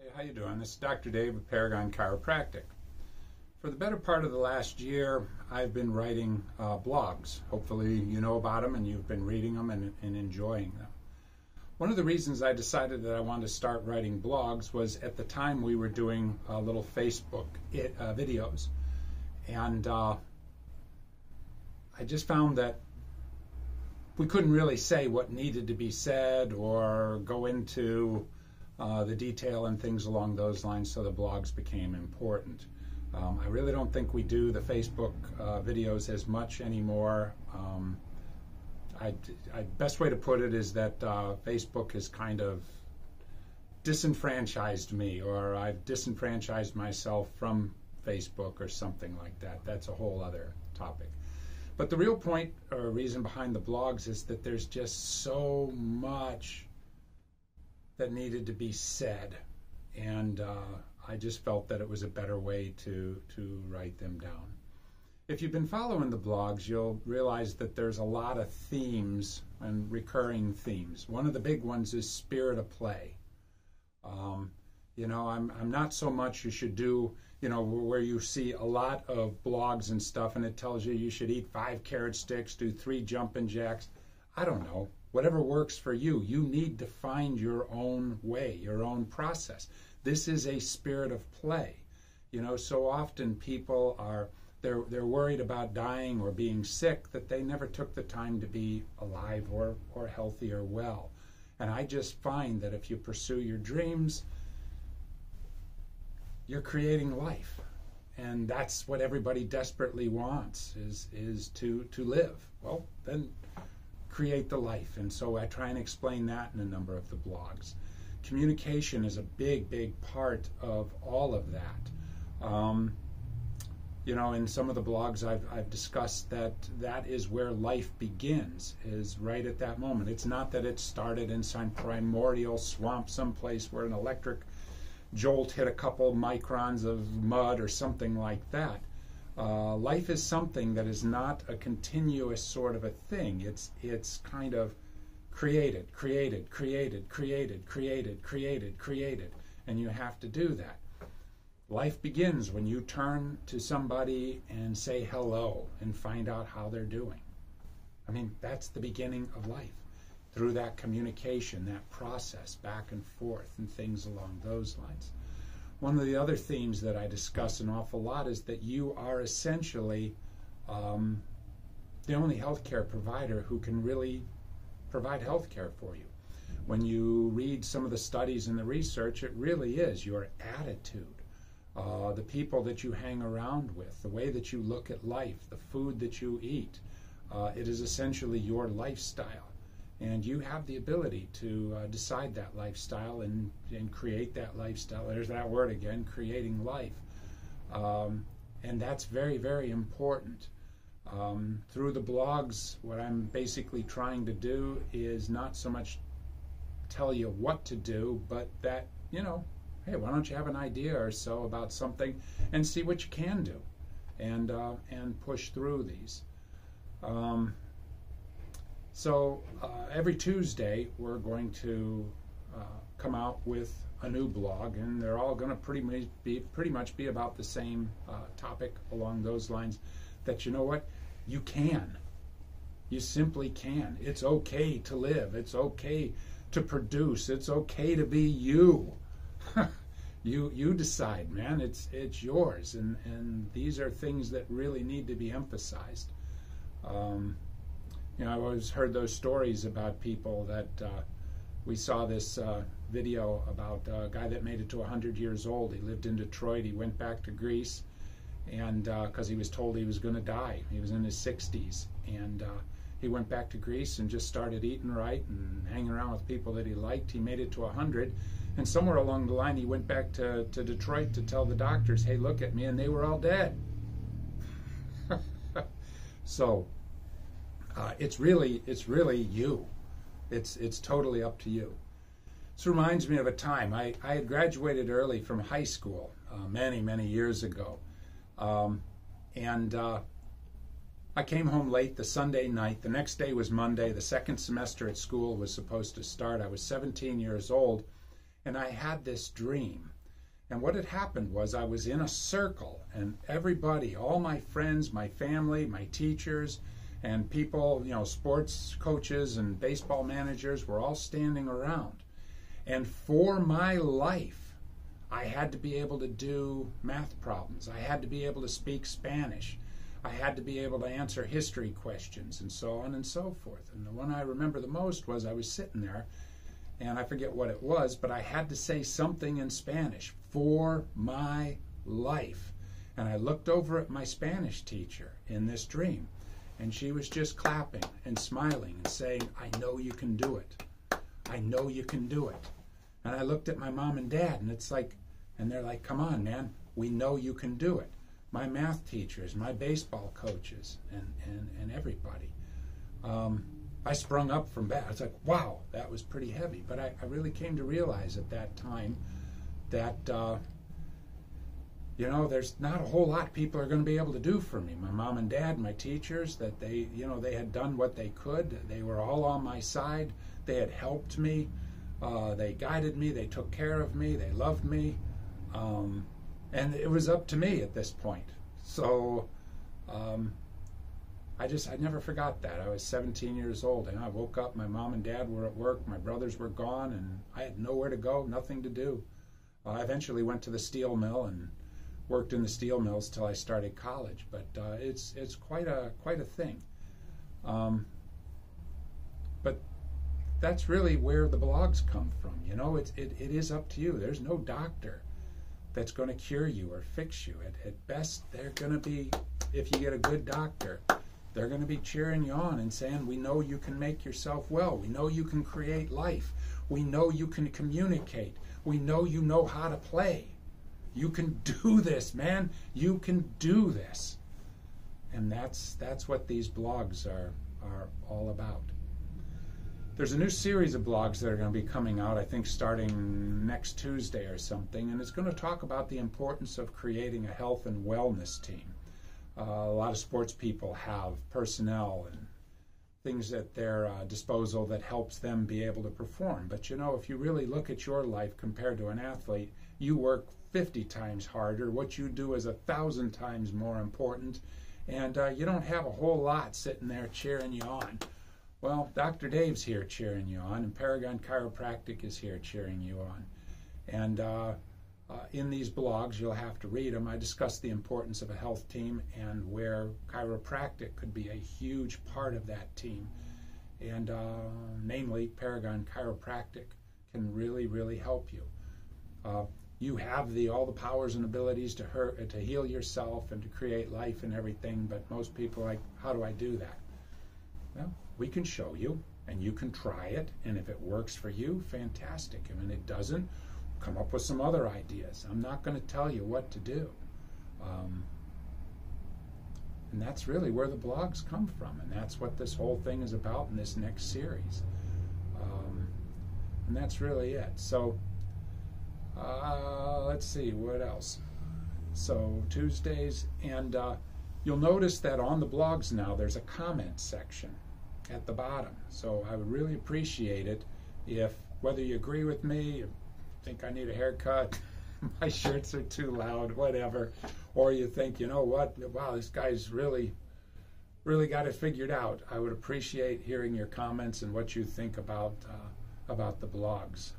Hey, how you doing? This is Dr. Dave with Paragon Chiropractic. For the better part of the last year, I've been writing blogs. Hopefully you know about them and you've been reading them and enjoying them. One of the reasons I decided that I wanted to start writing blogs was at the time we were doing little Facebook videos. And I just found that we couldn't really say what needed to be said or go into the detail and things along those lines, so the blogs became important. I really don't think we do the Facebook videos as much anymore. Best way to put it is that Facebook has kind of disenfranchised me, or I've disenfranchised myself from Facebook or something like that. That's a whole other topic. But the real point or reason behind the blogs is that there's just so much that needed to be said, and I just felt that it was a better way to write them down. If you've been following the blogs, you'll realize that there's a lot of themes and recurring themes. One of the big ones is spirit of play. You know, I'm not so much you should do, you know, where you see a lot of blogs and stuff and it tells you should eat 5 carrot sticks, do 3 jumping jacks. I don't know. Whatever works for you. You need to find your own way, your own process. This is a spirit of play. You know, so often people are, they're worried about dying or being sick that they never took the time to be alive or healthy or well. And I just find that if you pursue your dreams, you're creating life. And that's what everybody desperately wants, is to live. Well, then create the life. And so I try and explain that in a number of the blogs. Communication is a big part of all of that. You know, in some of the blogs I've discussed that is where life begins, is right at that moment. It's not that it started in some primordial swamp someplace where an electric jolt hit a couple microns of mud or something like that. Life is something that is not a continuous sort of a thing. It's kind of created, and you have to do that. Life begins when you turn to somebody and say hello and find out how they're doing. I mean, that's the beginning of life. Through that communication, that process, back and forth, and things along those lines. One of the other themes that I discuss an awful lot is that you are essentially the only healthcare provider who can really provide healthcare for you. When you read some of the studies and the research, it really is your attitude, the people that you hang around with, the way that you look at life, the food that you eat. It is essentially your lifestyle. And you have the ability to decide that lifestyle and create that lifestyle. There's that word again, creating life. And that's very important. Through the blogs, what I'm basically trying to do is not so much tell you what to do, but that, you know, hey, why don't you have an idea or so about something and see what you can do and push through these. So every Tuesday we're going to come out with a new blog, and they're all going to pretty much be about the same topic along those lines. That, you know what, you can. You simply can. It's okay to live. It's okay to produce. It's okay to be you. You decide, man. It's yours, and these are things that really need to be emphasized. You know, I've always heard those stories about people that we saw this video about a guy that made it to 100 years old. He lived in Detroit. He went back to Greece, and because he was told he was going to die. He was in his 60s, and he went back to Greece and just started eating right and hanging around with people that he liked. He made it to 100, and somewhere along the line he went back to Detroit to tell the doctors, hey, look at me, and they were all dead. So it's really you. It's totally up to you. This reminds me of a time. I had graduated early from high school many years ago. And I came home late the Sunday night. The next day was Monday. The second semester at school was supposed to start. I was 17 years old, and I had this dream. And what had happened was I was in a circle, and everybody, all my friends, my family, my teachers, and people, you know, sports coaches and baseball managers were all standing around. And for my life, I had to be able to do math problems. I had to be able to speak Spanish. I had to be able to answer history questions and so on and so forth. And the one I remember the most was I was sitting there, and I forget what it was, but I had to say something in Spanish for my life. And I looked over at my Spanish teacher in this dream, and she was just clapping and smiling and saying, I know you can do it. I know you can do it. And I looked at my mom and dad, and it's like, and they're like, come on, man, we know you can do it. My math teachers, my baseball coaches, and everybody. I sprung up from bed. It's like, wow, that was pretty heavy. But I really came to realize at that time that, you know, there's not a whole lot people are going to be able to do for me. My mom and dad, my teachers, that they, you know, they had done what they could. They were all on my side. They had helped me. They guided me. They took care of me. They loved me. And it was up to me at this point. So I never forgot that. I was 17 years old, and I woke up. My mom and dad were at work. My brothers were gone, and I had nowhere to go, nothing to do. I eventually went to the steel mill and worked in the steel mills till I started college. But it's quite a thing. But that's really where the blogs come from. You know, it is up to you. There's no doctor that's going to cure you or fix you. At best, they're going to be, if you get a good doctor, they're going to be cheering you on and saying, we know you can make yourself well. We know you can create life. We know you can communicate. We know you know how to play. You can do this, man. You can do this. And that's what these blogs are all about. There's a new series of blogs that are going to be coming out, I think, starting next Tuesday or something, and it's going to talk about the importance of creating a health and wellness team. A lot of sports people have personnel and things at their disposal that helps them be able to perform. But, you know, if you really look at your life compared to an athlete, you work 50 times harder. What you do is 1,000 times more important, and you don't have a whole lot sitting there cheering you on. Well, Dr. Dave's here cheering you on, and Paragon Chiropractic is here cheering you on. And in these blogs, you'll have to read them. I discuss the importance of a health team and where chiropractic could be a huge part of that team. And namely, Paragon Chiropractic can really, really help you. You have all the powers and abilities to heal yourself and to create life and everything, but most people are like, how do I do that? Well, we can show you, and you can try it, and if it works for you, fantastic. And when it doesn't, come up with some other ideas. I'm not going to tell you what to do. And that's really where the blogs come from, and that's what this whole thing is about in this next series. And that's really it. So, let's see, what else? So, Tuesdays, and you'll notice that on the blogs now, there's a comment section at the bottom. So I would really appreciate it if, whether you agree with me, you think I need a haircut, my shirts are too loud, whatever, or you think, you know what, wow, this guy's really got it figured out. I would appreciate hearing your comments and what you think about the blogs.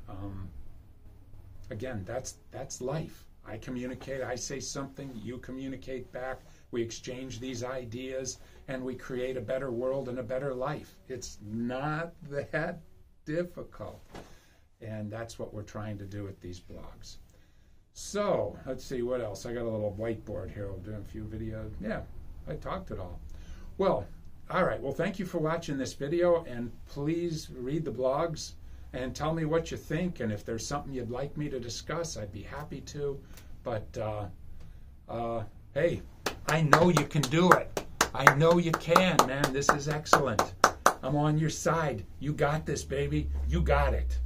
Again, that's life. I communicate, I say something, you communicate back, we exchange these ideas, and we create a better world and a better life. It's not that difficult. And that's what we're trying to do with these blogs. So, let's see, what else? I got a little whiteboard here. I'll do a few videos. Yeah, I talked it all. Well, all right. Well, thank you for watching this video, and please read the blogs and tell me what you think, and if there's something you'd like me to discuss, I'd be happy to. But, hey, I know you can do it. I know you can, man. This is excellent. I'm on your side. You got this, baby. You got it.